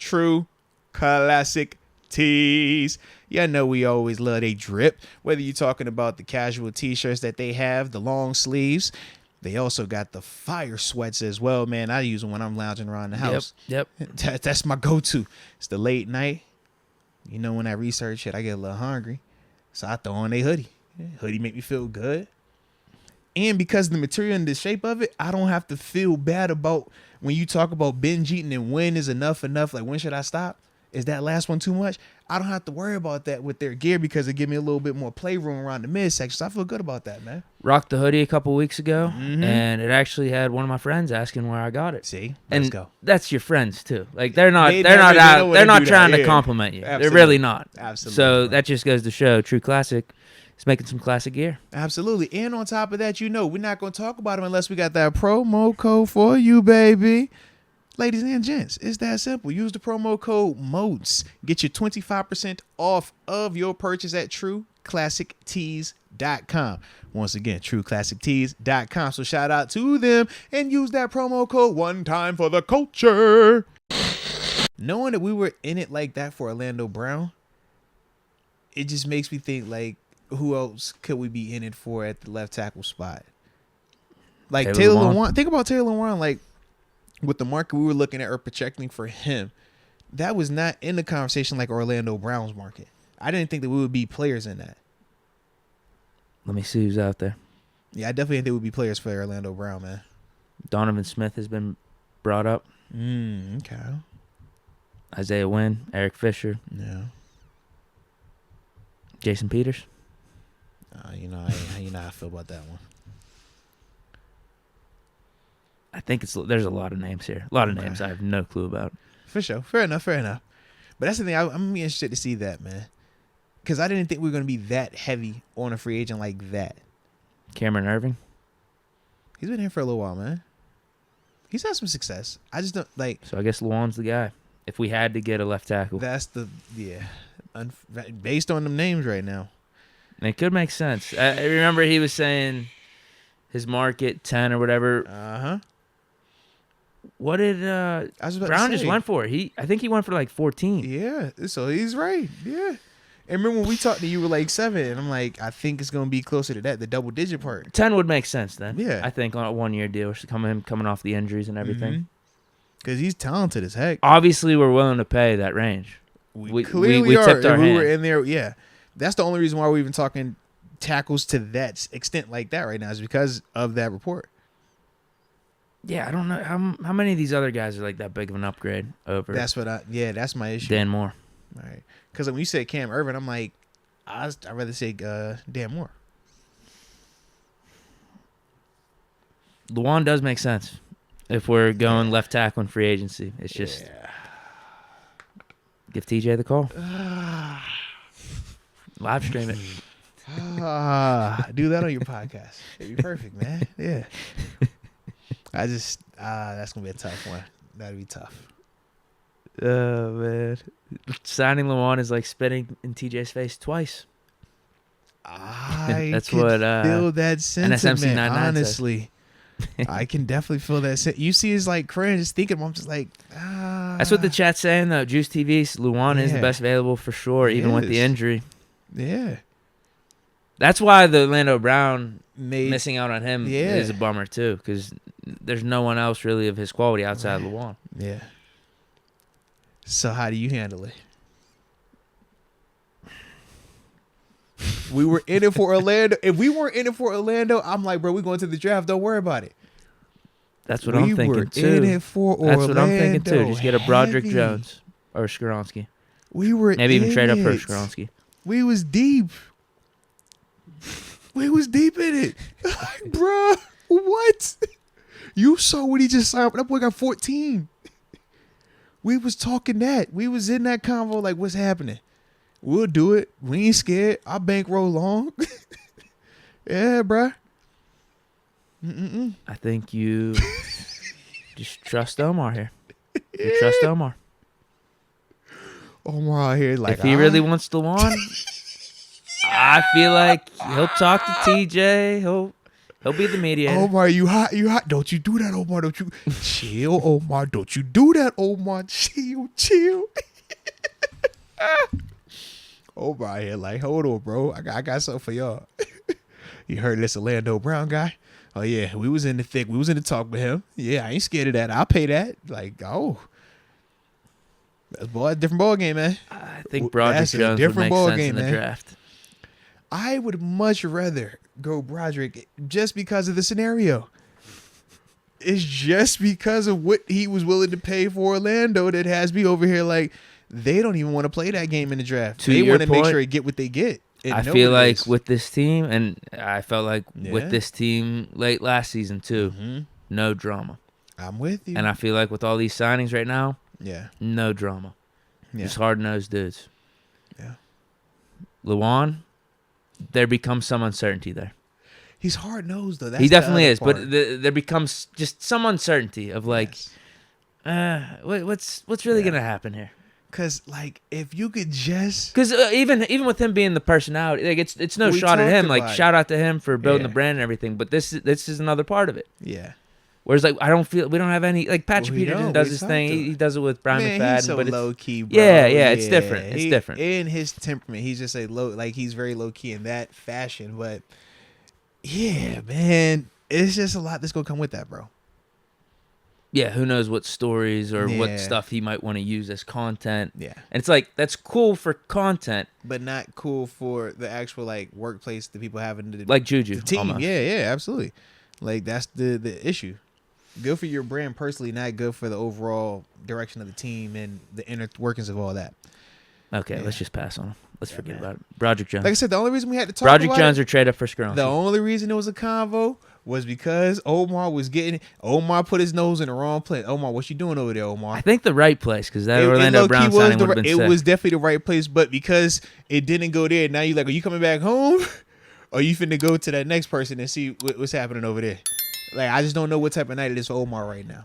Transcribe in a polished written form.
True Classic Tees. Yeah, I know we always love they drip. Whether you're talking about the casual t-shirts that they have, the long sleeves, they also got the fire sweats as well, man. I use them when I'm lounging around the house. Yep. That's my go-to. It's the late night. You know, when I research it, I get a little hungry. So I throw on a hoodie. Hoodie make me feel good. And because the material and the shape of it, I don't have to feel bad about when you talk about binge eating and when is enough. Like, when should I stop? Is that last one too much? I don't have to worry about that with their gear because it give me a little bit more playroom around the midsection. So I feel good about that, man. Rocked the hoodie a couple weeks ago, and it actually had one of my friends asking where I got it. See, let's go. That's your friends too. Like they're not trying to compliment you. Absolutely. They're really not. Absolutely. So that just goes to show True Classic is making some classic gear. Absolutely. And on top of that, you know, we're not going to talk about them unless we got that promo code for you, baby. Ladies and gents, it's that simple. Use the promo code MODES. Get your 25% off of your purchase at trueclassictees.com. Once again, trueclassictees.com. So shout out to them and use that promo code one time for the culture. Knowing that we were in it like that for Orlando Brown, it just makes me think, like, who else could we be in it for at the left tackle spot? Like Taylor Lewan. Think about Taylor Lewan, like, with the market we were looking at or projecting for him, that was not in the conversation like Orlando Brown's market. I didn't think that we would be players in that. Let me see who's out there. Yeah, I definitely think there would be players for Orlando Brown, man. Donovan Smith has been brought up. Okay. Isaiah Wynn, Eric Fisher. Yeah. Jason Peters. You know how I feel about that one. I think there's a lot of names here. A lot of names I have no clue about. For sure. Fair enough. But that's the thing. I'm going to be interested to see that, man. Because I didn't think we were going to be that heavy on a free agent like that. Cameron Irving. He's been here for a little while, man. He's had some success. I just don't, like... So I guess Lewan's the guy. If we had to get a left tackle. That's the... Yeah. Based on them names right now. It could make sense. I remember he was saying his market, 10 or whatever. Uh-huh. What did Brown just went for? I think he went for like 14. Yeah, so he's right. Yeah. And remember when we talked to you were like 7, and I'm like, I think it's gonna be closer to that, the double digit part. 10 would make sense then. Yeah. I think on a 1-year deal, coming off the injuries and everything. Because he's talented as heck. Obviously, we're willing to pay that range. We clearly are. Tipped our hand. We were in there. Yeah, that's the only reason why we're even talking tackles to that extent like that right now is because of that report. Yeah, I don't know how many of these other guys are like that big of an upgrade over. That's my issue. Dan Moore. All right, because when you said Cam Irvin, I'm like, I'd rather say Dan Moore. Lewan does make sense if we're going left tackle in free agency. It's just give TJ the call. Live stream it. Do that on your podcast. It'd be perfect, man. Yeah. That's gonna be a tough one. That'd be tough. Oh man, signing Lewan is like spitting in TJ's face twice. That's what feel that sentiment. Honestly, I can definitely feel that. You see, his like cringe. Just thinking, I'm just like, That's what the chat's saying though. Juice TV, Lewan is the best available for sure, even with the injury. Yeah. That's why the Orlando Brown missing out on him is a bummer too, because there's no one else really of his quality outside Lewan. Yeah. So how do you handle it? We were in it for Orlando. If we weren't in it for Orlando, I'm like, bro, we going to the draft. Don't worry about it. That's what I'm thinking too. We were in it for Orlando. That's what I'm thinking too. Just get a Broderick Jones or Skoronski. We were maybe even trade up for Skoronski. We was deep. We was deep in it. Bro, what? You saw what he just signed. That boy got 14. We was talking that. We was in that convo like, what's happening? We'll do it. We ain't scared. Our bankroll long. Yeah, bro. I think you just trust Omar here. You trust Omar. Omar out here like, if he really wants Lewan, I feel like he'll talk to TJ. He'll He'll be the mediator. Omar, you hot? You hot? Don't you do that, Omar? Don't you chill, Omar? Don't you do that, Omar? Chill. Omar here, like, hold on, bro. I got something for y'all. You heard this Orlando Brown guy? Oh yeah, we was in the thick. We was in the talk with him. Yeah, I ain't scared of that. I'll pay that. Like, oh, that's a different ball game, man. I think Broderick Jones would make sense in the draft. I would much rather go Broderick just because of the scenario. It's just because of what he was willing to pay for Orlando that has me over here like they don't even want to play that game in the draft. They want to make sure they get what they get. I feel like with this team, and I felt like with this team late last season too, no drama. I'm with you. And I feel like with all these signings right now, no drama. Just hard-nosed dudes. Yeah. Lewan, there becomes some uncertainty there. He's hard-nosed, though. That's he definitely is, but there becomes just some uncertainty of like, what's really going to happen here? Because, like, if you could just... Because even with him being the personality, like it's no shot at him. Like, shout out to him for building the brand and everything, but this is another part of it. Yeah. Whereas, like, we don't have any, like, Patrick Peterson does his thing. He does it with Brian McFadden. He's so but low-key, bro. Yeah, it's different. It's different. In his temperament, he's just he's very low-key in that fashion. But, yeah, man, it's just a lot that's going to come with that, bro. Yeah, who knows what stories or what stuff he might want to use as content. Yeah. And it's like, that's cool for content. But not cool for the actual, like, workplace that people have in the like Juju. the team. Almost. Yeah, absolutely. Like, that's the issue. Good for your brand personally, not good for the overall direction of the team and the inner workings of all that. Okay, let's just pass on him. Let's forget about it. Broderick Jones. Like I said, the only reason we had to talk Broderick about Jones or trade up for Skronson. The only reason it was a convo was because Omar was Omar put his nose in the wrong place. Omar, what you doing over there, Omar? I think the right place, because that Orlando Brown signing would have been sick. It was definitely the right place, but because it didn't go there, now you're like, are you coming back home? Or you finna go to that next person and see what's happening over there? Like, I just don't know what type of night it is for Omar right now.